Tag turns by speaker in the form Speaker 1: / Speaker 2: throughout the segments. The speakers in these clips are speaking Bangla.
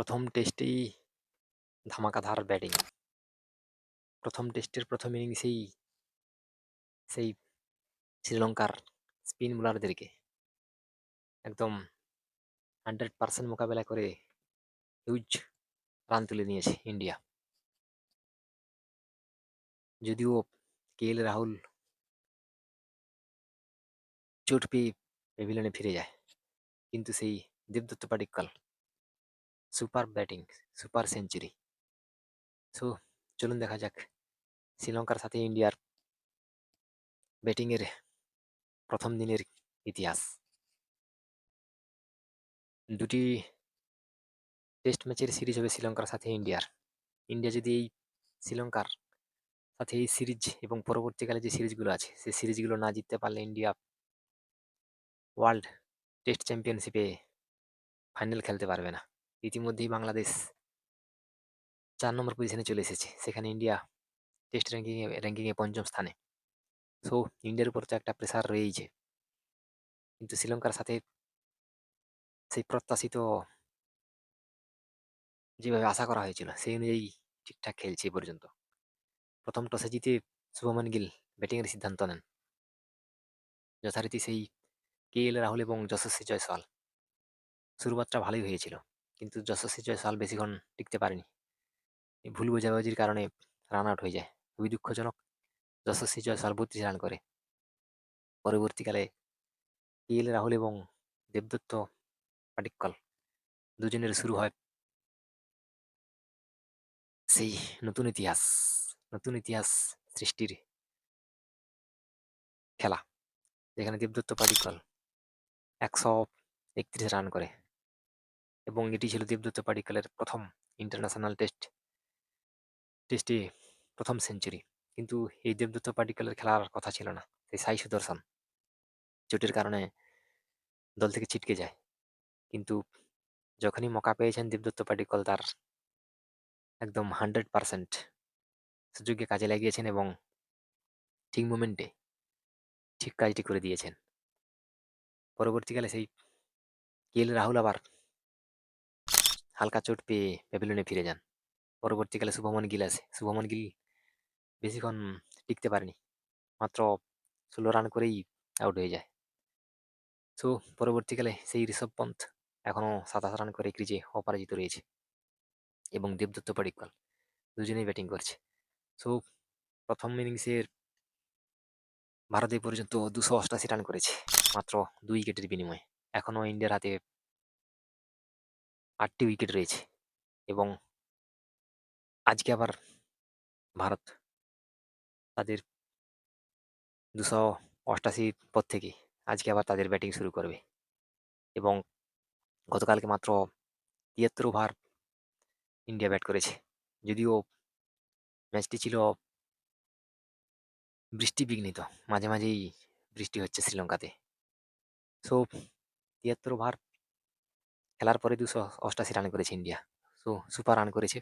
Speaker 1: প্রথম টেস্টেই ধামাকাদার ব্যাটিং। প্রথম টেস্টের প্রথম ইনিংসেই সেই শ্রীলঙ্কার স্পিন বোলারদেরকে একদম 100% মোকাবেলা করে হিউজ রান তুলে নিয়েছে ইন্ডিয়া। যদিও রাহুল চোট পেয়ে প্যাভিলিয়নে ফিরে যায়, কিন্তু সেই Debdutta Padikkal super batting, super century. So চলুন দেখা যাক শ্রীলঙ্কার সাথে ইন্ডিয়ার ব্যাটিংয়ের প্রথম দিনের ইতিহাস। দুটি টেস্ট ম্যাচের সিরিজ হবে শ্রীলঙ্কার সাথে ইন্ডিয়ার। ইন্ডিয়া যদি এই শ্রীলঙ্কার সাথে এই সিরিজ এবং পরবর্তীকালে যে সিরিজগুলো আছে সেই সিরিজগুলো না জিততে পারলে ইন্ডিয়া ওয়ার্ল্ড টেস্ট চ্যাম্পিয়নশিপে ফাইনাল খেলতে পারবে না। ইতিমধ্যেই বাংলাদেশ 4 নম্বর পজিশনে চলে এসেছে, সেখানে ইন্ডিয়া টেস্ট র্যাঙ্কিংয়ে পঞ্চম স্থানে। সো ইন্ডিয়ার উপর তো একটা প্রেসার রয়েইছে, কিন্তু শ্রীলঙ্কার সাথে সেই প্রত্যাশিত যেভাবে আশা করা হয়েছিল সেই অনুযায়ী ঠিকঠাক খেলছে এ পর্যন্ত। প্রথম টসে জিতে শুভমান গিল ব্যাটিংয়ের সিদ্ধান্ত নেন। যথারীতি সেই রাহুল এবং যশস্বী জয়সওয়াল শুরুয়াতটা ভালোই হয়েছিল, কিন্তু যশস্বী জয়সওয়াল বেশিক্ষণ টিকতে পারেনি। এই ভুল বোঝাবুঝির কারণে রান আউট হয়ে যায়। খুবই দুঃখজনক। যশস্বী জয়সওয়াল 32 রান করে। পরবর্তীকালে রাহুল এবং দেবদত্ত পাডিক্কল দুজনের শুরু হয় সেই নতুন ইতিহাস, নতুন ইতিহাস সৃষ্টির খেলা, যেখানে দেবদত্ত পাডিক্কল 131 রান করে, এবং এটি ছিল দেবদত্ত পাডিক্কলের প্রথম ইন্টারন্যাশনাল টেস্টে প্রথম সেঞ্চুরি। কিন্তু এই দেবদত্ত পাডিক্কলের খেলার কথা ছিল না। সেই সাই সুদর্শন চোটের কারণে দল থেকে ছিটকে যায়, কিন্তু যখনই মৌকা পেয়েছেন দেবদত্ত পাডিক্কল তার একদম 100% সুযোগকে কাজে লাগিয়েছেন এবং ঠিক মোমেন্টে ঠিক কাজটি করে দিয়েছেন। পরবর্তীকালে সেই রাহুল আবার হালকা চোট পেয়ে প্যাভিলিয়নে ফিরে যান। পরবর্তীকালে শুভমন গিল বেশিক্ষণ টিকতে পারেনি, মাত্র 16 রান করেই আউট হয়ে যায়। সো পরবর্তীকালে সেই ঋষভ পন্থ এখনো 27 রান করে ক্রিজে অপরাজিত রয়েছে, এবং দেবদত্ত পাডিক্কল দুজনেই ব্যাটিং করছে। সো প্রথম ইনিংসের ভারত এই পর্যন্ত 288 রান করেছে, মাত্র 2 উইকেটের বিনিময়ে। এখনো ইন্ডিয়ার হাতে 8টি উইকেট রয়েছে, এবং আজকে আবার ভারত তাদের 288 পর থেকে আজকে আবার তাদের ব্যাটিং শুরু করবে। এবং গতকালকে মাত্র 73 ওভার ইন্ডিয়া ব্যাট করেছে। যদিও ম্যাচটি ছিল বৃষ্টি বিঘ্নিত, মাঝে মাঝেই বৃষ্টি হচ্ছে শ্রীলঙ্কাতে। সো 73 ওভার খেলার পরে 288 রান করেছে ইন্ডিয়া। সো সুপার রান করেছে।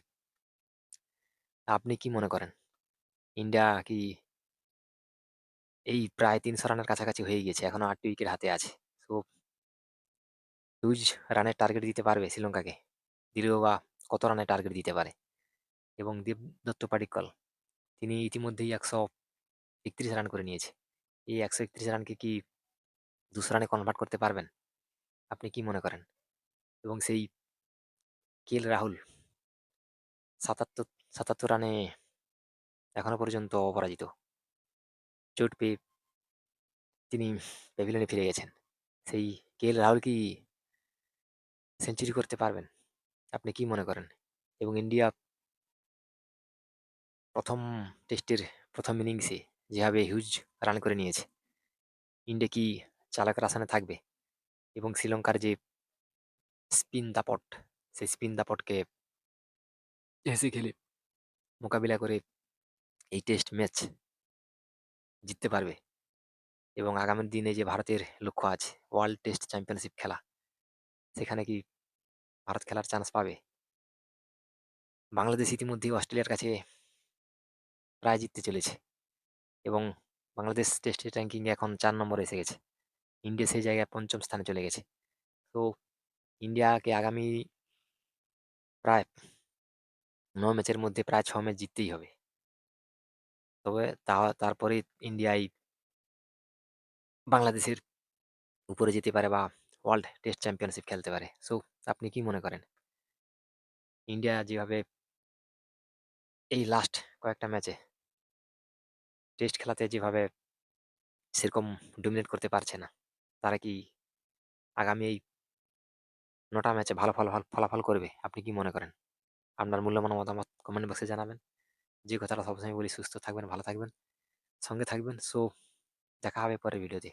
Speaker 1: আপনি কি মনে করেন, ইন্ডিয়া কি এই প্রায় 300 রানের কাছাকাছি হয়ে গেছে, এখনো 8টি উইকেট হাতে আছে? সো হিউজ রানের টার্গেট দিতে পারবে শ্রীলঙ্কাকে? দিলেও বা কত রানের টার্গেট দিতে পারে? এবং দেবদত্ত পাডিক্কল তিনি ইতিমধ্যেই 131 রান করে নিয়েছে। এই 131 রানকে কি 200 রানে কনভার্ট করতে পারবেন? আপনি কি মনে করেন? এবং সেই রাহুল 77 রানে এখনো পর্যন্ত অপরাজিত। চোট পেয়ে তিনি প্যাভিলিয়নে ফিরে গেছেন। সেই রাহুল কি সেঞ্চুরি করতে পারবেন? আপনি কি মনে করেন? এবং ইন্ডিয়া প্রথম টেস্টের প্রথম ইনিংসে যেভাবে হিউজ রান করে নিয়েছে, ইন্ডিয়া কি চালাকের আসানে থাকবে? এবং শ্রীলঙ্কার যে স্পিন দাপট, সেই স্পিন দাপটকে হেসে খেলে মোকাবিলা করে এই টেস্ট ম্যাচ জিততে পারবে? এবং আগামী দিনে যে ভারতের লক্ষ্য আছে ওয়ার্ল্ড টেস্ট চ্যাম্পিয়নশিপ খেলা, সেখানে কি ভারত খেলার চান্স পাবে? বাংলাদেশ ইতিমধ্যেই অস্ট্রেলিয়ার কাছে প্রায় জিততে চলেছে, এবং বাংলাদেশ টেস্ট র্যাঙ্কিংয়ে এখন 4 নম্বরে এসে গেছে। ইন্ডিয়া সেই জায়গায় পঞ্চম স্থানে চলে গেছে। তো ইন্ডিয়াকে আগামী প্রায় ৯ ম্যাচের মধ্যে প্রায় ৬ ম্যাচ জিততেই হবে। তবে তারপরে ইন্ডিয়াই বাংলাদেশের উপরে যেতে পারে বা ওয়ার্ল্ড টেস্ট চ্যাম্পিয়নশিপ খেলতে পারে। সো আপনি কি মনে করেন? ইন্ডিয়া যেভাবে এই লাস্ট কয়েকটা ম্যাচে টেস্ট খেলাতে যেভাবে সেরকম ডমিনেট করতে পারছে না, তারা কি আগামী এই ৯ টা ম্যাচে ভালো ফলাফল করবে? আপনি কি মনে করেন? আপনার মূল্যবান মতামত কমেন্ট বক্সে জানাবেন। যে কথাটা সবসময় বলি, সুস্থ থাকবেন, ভালো থাকবেন, সঙ্গে থাকবেন। সো দেখা হবে পরের ভিডিওতে।